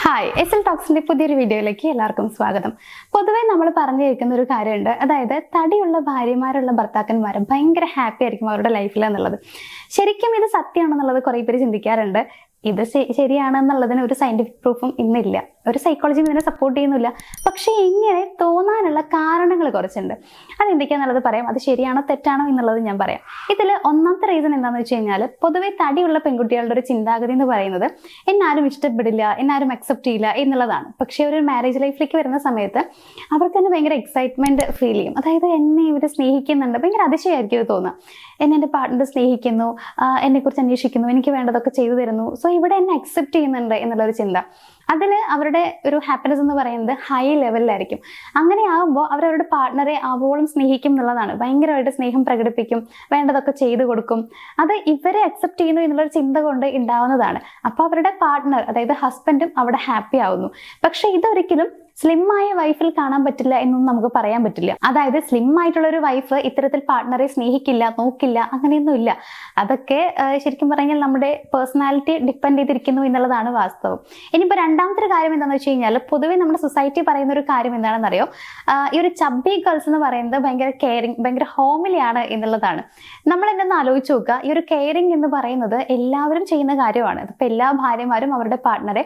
Hi S L ടോക്സിന്റെ പുതിയൊരു വീഡിയോയിലേക്ക് എല്ലാവർക്കും സ്വാഗതം. പൊതുവെ നമ്മൾ പറഞ്ഞു കേൾക്കുന്ന ഒരു കാര്യമുണ്ട്, അതായത് തടിയുള്ള ഭാര്യമാരുള്ള ഭർത്താക്കന്മാർ ഭയങ്കര ഹാപ്പി ആയിരിക്കും അവരുടെ ലൈഫിൽ എന്നുള്ളത്. ശരിക്കും ഇത് സത്യമാണെന്നുള്ളത് കുറേ പേര് ചിന്തിക്കാറുണ്ട്. ഇത് ശരിയാണെന്നുള്ളതിന് ഒരു സയന്റിഫിക് പ്രൂഫും ഇന്നില്ല, ഒരു സൈക്കോളജിയും ഇതിനെ സപ്പോർട്ട് ചെയ്യുന്നില്ല. പക്ഷേ ഇങ്ങനെ തോന്നാനുള്ള കാരണങ്ങൾ കുറച്ചുണ്ട്. അതെന്തൊക്കെയാണെന്നുള്ളത് പറയാം. അത് ശരിയാണോ തെറ്റാണോ എന്നുള്ളത് ഞാൻ പറയാം. ഇതിൽ ഒന്നാമത്തെ റീസൺ എന്താണെന്ന് വെച്ച് കഴിഞ്ഞാൽ, പൊതുവെ തടിയുള്ള പെൺകുട്ടികളുടെ ഒരു ചിന്താഗതി എന്ന് പറയുന്നത് എന്നാരും ഇഷ്ടപ്പെടില്ല, എന്നാരും അക്സെപ്റ്റ് ചെയ്യില്ല എന്നുള്ളതാണ്. പക്ഷേ ഒരു മാരേജ് ലൈഫിലേക്ക് വരുന്ന സമയത്ത് അവർക്ക് തന്നെ ഭയങ്കര എക്സൈറ്റ്മെന്റ് ഫീൽ ചെയ്യും. അതായത് എന്നെ ഇവർ സ്നേഹിക്കുന്നുണ്ട്, ഭയങ്കര അതിശയമായിരിക്കും ഇത് തോന്നുക. എന്നെ എൻ്റെ പാർട്ട്ണർ സ്നേഹിക്കുന്നു, എന്നെക്കുറിച്ച് അന്വേഷിക്കുന്നു, എനിക്ക് വേണ്ടതൊക്കെ ചെയ്തു തരുന്നു, സോ ഇവിടെ എന്നെ അക്സെപ്റ്റ് ചെയ്യുന്നുണ്ട് എന്നുള്ളൊരു ചിന്ത. അതിൽ അവരുടെ ഒരു ഹാപ്പിനെസ് എന്ന് പറയുന്നത് ഹൈ ലെവലിലായിരിക്കും. അങ്ങനെ ആകുമ്പോൾ അവരവരുടെ പാർട്ട്ണറെ ആവോളം സ്നേഹിക്കും എന്നുള്ളതാണ്. ഭയങ്കരമായിട്ട് സ്നേഹം പ്രകടിപ്പിക്കും, വേണ്ടതൊക്കെ ചെയ്തു കൊടുക്കും. അത് ഇവരെ അക്സെപ്റ്റ് ചെയ്യുന്നു എന്നുള്ളൊരു ചിന്ത കൊണ്ട് ഉണ്ടാവുന്നതാണ്. അപ്പോൾ അവരുടെ പാർട്ട്ണർ, അതായത് ഹസ്ബൻഡും അവിടെ ഹാപ്പി ആവുന്നു. പക്ഷെ ഇതൊരിക്കലും സ്ലിം ആയ വൈഫിൽ കാണാൻ പറ്റില്ല എന്നൊന്നും നമുക്ക് പറയാൻ പറ്റില്ല. അതായത് സ്ലിം ആയിട്ടുള്ള ഒരു വൈഫ് ഇത്തരത്തിൽ പാർട്ട്ണറെ സ്നേഹിക്കില്ല, നോക്കില്ല, അങ്ങനെയൊന്നും ഇല്ല. അതൊക്കെ ശരിക്കും പറഞ്ഞാൽ നമ്മുടെ പേഴ്സണാലിറ്റി ഡിപ്പെൻഡ് ചെയ്തിരിക്കുന്നു എന്നുള്ളതാണ് വാസ്തവം. ഇനിയിപ്പോൾ രണ്ടാമത്തെ കാര്യം എന്താണെന്ന് വെച്ച് കഴിഞ്ഞാൽ, പൊതുവെ നമ്മുടെ സൊസൈറ്റി പറയുന്ന ഒരു കാര്യം എന്താണെന്നറിയോ, ഈ ഒരു ചബ്ബി ഗേൾസ് എന്ന് പറയുന്നത് ഭയങ്കര കെയറിങ്, ഭയങ്കര ഹോമിലിയാണ് എന്നുള്ളതാണ്. നമ്മൾ എന്തെന്ന് ആലോചിച്ച് നോക്കുക, ഈ ഒരു കെയറിങ് എന്ന് പറയുന്നത് എല്ലാവരും ചെയ്യുന്ന കാര്യമാണ്. അതിപ്പോൾ എല്ലാ ഭാര്യമാരും അവരുടെ പാർട്ട്ണറെ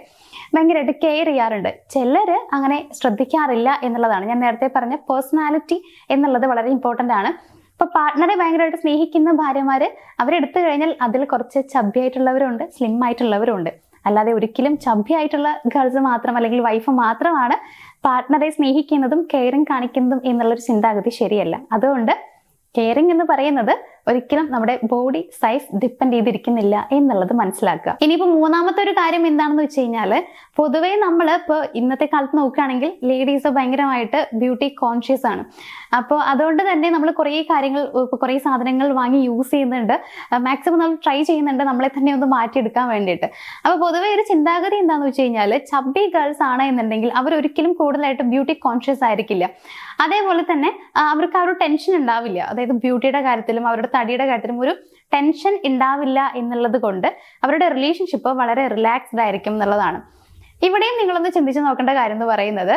ഭയങ്കരമായിട്ട് കെയർ ചെയ്യാറുണ്ട്. ചിലർ അങ്ങനെ ശ്രദ്ധിക്കാറില്ല എന്നുള്ളതാണ്. ഞാൻ നേരത്തെ പറഞ്ഞ പേഴ്സണാലിറ്റി എന്നുള്ളത് വളരെ ഇമ്പോർട്ടൻ്റ് ആണ്. ഇപ്പൊ പാർട്ട്ണറെ ഭയങ്കരമായിട്ട് സ്നേഹിക്കുന്ന ഭാര്യമാര് അവരെടുത്തു കഴിഞ്ഞാൽ അതിൽ കുറച്ച് ചബ്ബി ആയിട്ടുള്ളവരുണ്ട്, സ്ലിം ആയിട്ടുള്ളവരുണ്ട്. അല്ലാതെ ഒരിക്കലും ചബ്ബി ആയിട്ടുള്ള ഗേൾസ് മാത്രം അല്ലെങ്കിൽ വൈഫ് മാത്രമാണ് പാർട്ട്ണറെ സ്നേഹിക്കുന്നതും കെയറിങ് കാണിക്കുന്നതും എന്നുള്ളൊരു ചിന്താഗതി ശരിയല്ല. അതുകൊണ്ട് കെയറിങ് എന്ന് പറയുന്നത് ഒരിക്കലും നമ്മുടെ ബോഡി സൈസ് ഡിപ്പെൻഡ് ചെയ്തിരിക്കുന്നില്ല എന്നുള്ളത് മനസ്സിലാക്കുക. ഇനിയിപ്പോൾ മൂന്നാമത്തെ ഒരു കാര്യം എന്താണെന്ന് വെച്ച് കഴിഞ്ഞാൽ, പൊതുവേ നമ്മൾ ഇപ്പോൾ ഇന്നത്തെ കാലത്ത് നോക്കുകയാണെങ്കിൽ ലേഡീസ് ഭയങ്കരമായിട്ട് ബ്യൂട്ടി കോൺഷ്യസ് ആണ്. അപ്പോൾ അതുകൊണ്ട് തന്നെ നമ്മൾ കുറേ കാര്യങ്ങൾ, കുറേ സാധനങ്ങൾ വാങ്ങി യൂസ് ചെയ്യുന്നുണ്ട്, മാക്സിമം നമ്മൾ ട്രൈ ചെയ്യുന്നുണ്ട് നമ്മളെ തന്നെ ഒന്ന് മാറ്റിയെടുക്കാൻ വേണ്ടിയിട്ട്. അപ്പോൾ പൊതുവേ ഒരു ചിന്താഗതി എന്താണെന്ന് വെച്ച് കഴിഞ്ഞാൽ, ചബ്ബി ഗേൾസ് ആണ് എന്നുണ്ടെങ്കിൽ അവരൊരിക്കലും കൂടുതലായിട്ട് ബ്യൂട്ടി കോൺഷ്യസ് ആയിരിക്കില്ല. അതേപോലെ തന്നെ അവർക്ക് ആ ഒരു ടെൻഷൻ ഉണ്ടാവില്ല. അതായത് ബ്യൂട്ടിയുടെ കാര്യത്തിലും അവരുടെ തടിയുടെ കാര്യത്തിലും ഒരു ടെൻഷൻ ഉണ്ടാവില്ല എന്നുള്ളത് കൊണ്ട് അവരുടെ റിലേഷൻഷിപ്പ് വളരെ റിലാക്സ്ഡ് ആയിരിക്കും എന്നുള്ളതാണ്. ഇവിടെയും നിങ്ങളൊന്ന് ചിന്തിച്ച് നോക്കേണ്ട കാര്യം എന്ന് പറയുന്നത്,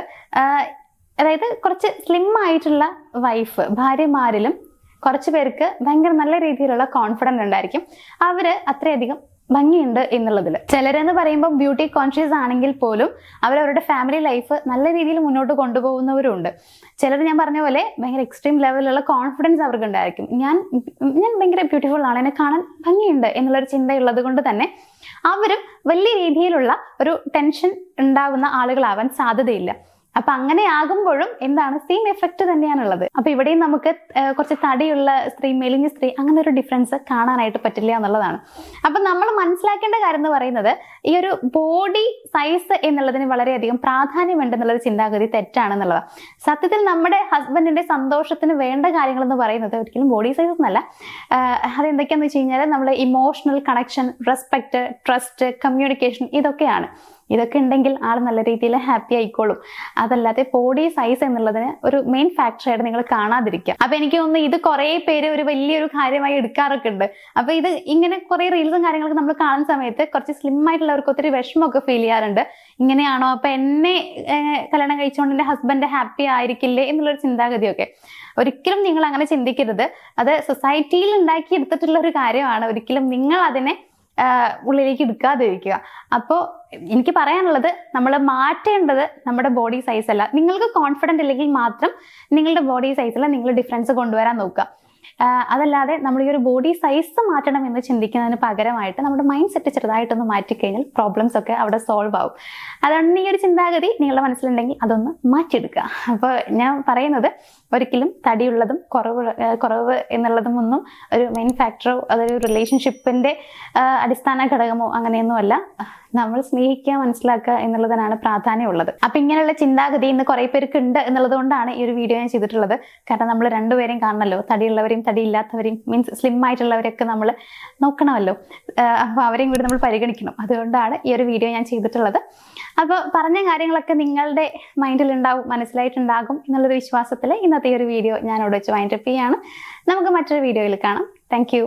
അതായത് കുറച്ച് സ്ലിം ആയിട്ടുള്ള വൈഫ് ഭാര്യമാരിലും കുറച്ച് പേർക്ക് ഭയങ്കര നല്ല രീതിയിലുള്ള കോൺഫിഡൻസ് ഉണ്ടായിരിക്കും. അവര് അത്രയധികം ഭംഗിയുണ്ട് എന്നുള്ളതിൽ. ചിലരെന്ന് പറയുമ്പോൾ ബ്യൂട്ടി കോൺഷ്യസ് ആണെങ്കിൽ പോലും അവരവരുടെ ഫാമിലി ലൈഫ് നല്ല രീതിയിൽ മുന്നോട്ട് കൊണ്ടുപോകുന്നവരുണ്ട്. ചിലർ ഞാൻ പറഞ്ഞ പോലെ ഭയങ്കര എക്സ്ട്രീം ലെവലിലുള്ള കോൺഫിഡൻസ് അവർക്ക് ഉണ്ടായിരിക്കും. ഞാൻ ഭയങ്കര ബ്യൂട്ടിഫുൾ ആണ്, എന്നെ കാണാൻ ഭംഗിയുണ്ട് എന്നുള്ളൊരു ചിന്തയുള്ളത് കൊണ്ട് തന്നെ അവരും വലിയ രീതിയിലുള്ള ഒരു ടെൻഷൻ ഉണ്ടാകുന്ന ആളുകളാവാൻ സാധ്യതയില്ല. അപ്പൊ അങ്ങനെ ആകുമ്പോഴും എന്താണ്, സെയിം എഫക്റ്റ് തന്നെയാണുള്ളത്. അപ്പൊ ഇവിടെയും നമുക്ക് കുറച്ച് തടിയുള്ള സ്ത്രീ, മെലിഞ്ഞ സ്ത്രീ, അങ്ങനെ ഒരു ഡിഫറൻസ് കാണാനായിട്ട് പറ്റില്ല എന്നുള്ളതാണ്. അപ്പൊ നമ്മൾ മനസ്സിലാക്കേണ്ട കാര്യം എന്ന് പറയുന്നത്, ഈ ഒരു ബോഡി സൈസ് എന്നുള്ളതിന് വളരെയധികം പ്രാധാന്യമുണ്ട് എന്നുള്ളൊരു ചിന്താഗതി തെറ്റാണെന്നുള്ളതാണ്. സത്യത്തിൽ നമ്മുടെ ഹസ്ബൻഡിന്റെ സന്തോഷത്തിന് വേണ്ട കാര്യങ്ങൾ എന്ന് പറയുന്നത് ഒരിക്കലും ബോഡി സൈസ് എന്നല്ല. അതെന്തൊക്കെയാന്ന് വെച്ച് കഴിഞ്ഞാൽ, നമ്മൾ emotional connection, respect, trust, communication, ഇതൊക്കെയാണ്. ഇതൊക്കെ ഉണ്ടെങ്കിൽ ആൾ നല്ല രീതിയിൽ ഹാപ്പി ആയിക്കോളും. അതല്ലാതെ ബോഡി സൈസ് എന്നുള്ളതിന് ഒരു മെയിൻ ഫാക്ടറായിട്ട് നിങ്ങൾ കാണാതിരിക്കുക. അപ്പൊ എനിക്ക് തോന്നുന്നു ഇത് കുറെ പേര് ഒരു വലിയൊരു കാര്യമായി എടുക്കാറൊക്കെ ഉണ്ട്. അപ്പൊ ഇത് ഇങ്ങനെ കുറെ റീൽസും കാര്യങ്ങളൊക്കെ നമ്മൾ കാണുന്ന സമയത്ത് കുറച്ച് സ്ലിം ആയിട്ടുള്ളവർക്ക് ഒത്തിരി വിഷമമൊക്കെ ഫീൽ ചെയ്യാറുണ്ട്. ഇങ്ങനെയാണോ, അപ്പൊ എന്നെ കല്യാണം കഴിച്ചുകൊണ്ട് എൻ്റെ ഹസ്ബൻഡ് ഹാപ്പി ആയിരിക്കില്ലേ എന്നുള്ളൊരു ചിന്താഗതിയൊക്കെ. ഒരിക്കലും നിങ്ങൾ അങ്ങനെ ചിന്തിക്കരുത്. അത് സൊസൈറ്റിയിൽ ഉണ്ടാക്കി എടുത്തിട്ടുള്ള ഒരു കാര്യമാണ്. ഒരിക്കലും നിങ്ങൾ അതിനെ ഉള്ളിലേക്ക് എടുക്കാതിരിക്കുക. അപ്പോൾ എനിക്ക് പറയാനുള്ളത്, നമ്മൾ മാറ്റേണ്ടത് നമ്മുടെ ബോഡി സൈസ് അല്ല. നിങ്ങൾക്ക് കോൺഫിഡൻ്റ് ഇല്ലെങ്കിൽ മാത്രം നിങ്ങളുടെ ബോഡി സൈസിൽ നിങ്ങൾ ഡിഫറൻസ് കൊണ്ടുവരാൻ നോക്കുക. അതല്ലാതെ നമ്മൾ ഈ ഒരു ബോഡി സൈസ് മാറ്റണം എന്ന് ചിന്തിക്കുന്നതിന് പകരമായിട്ട് നമ്മുടെ മൈൻഡ് സെറ്റ് ചെറുതായിട്ടൊന്ന് മാറ്റിക്കഴിഞ്ഞാൽ പ്രോബ്ലംസ് ഒക്കെ അവിടെ സോൾവ് ആവും. അതുകൊണ്ട് ഈ ഒരു ചിന്താഗതി നിങ്ങളുടെ അതൊന്ന് മാറ്റിയെടുക്കുക. അപ്പോൾ ഞാൻ പറയുന്നത്, ഒരിക്കലും തടിയുള്ളതും കുറവ് എന്നുള്ളതും ഒന്നും ഒരു മെയിൻ ഫാക്ടറോ അതൊരു റിലേഷൻഷിപ്പിന്റെ അടിസ്ഥാന ഘടകമോ അങ്ങനെയൊന്നും അല്ല. നമ്മൾ സ്നേഹിക്കുക, മനസ്സിലാക്കുക എന്നുള്ളതിനാണ് പ്രാധാന്യമുള്ളത്. അപ്പൊ ഇങ്ങനെയുള്ള ചിന്താഗതി ഇന്ന് കുറെ പേർക്ക് ഉണ്ട് എന്നുള്ളത് കൊണ്ടാണ് ഈ ഒരു വീഡിയോ ഞാൻ ചെയ്തിട്ടുള്ളത്. കാരണം നമ്മൾ രണ്ടുപേരെയും കാണണമല്ലോ, തടിയുള്ളവരെയും തടിയില്ലാത്തവരെയും, മീൻസ് സ്ലിം ആയിട്ടുള്ളവരെയൊക്കെ നമ്മൾ നോക്കണമല്ലോ. അപ്പൊ അവരെയും കൂടി നമ്മൾ പരിഗണിക്കണം. അതുകൊണ്ടാണ് ഈ ഒരു വീഡിയോ ഞാൻ ചെയ്തിട്ടുള്ളത്. അപ്പോൾ പറഞ്ഞ കാര്യങ്ങളൊക്കെ നിങ്ങളുടെ മൈൻഡിൽ ഉണ്ടാവും, മനസ്സിലായിട്ടുണ്ടാകും എന്നുള്ളൊരു വിശ്വാസത്തിൽ ഇന്നത്തെ ഈ ഒരു വീഡിയോ ഞാൻ അവിടെ വെച്ച് വൈൻഡപ്പ് ചെയ്യാണ്. നമുക്ക് മറ്റൊരു വീഡിയോയിൽ കാണാം. Thank you.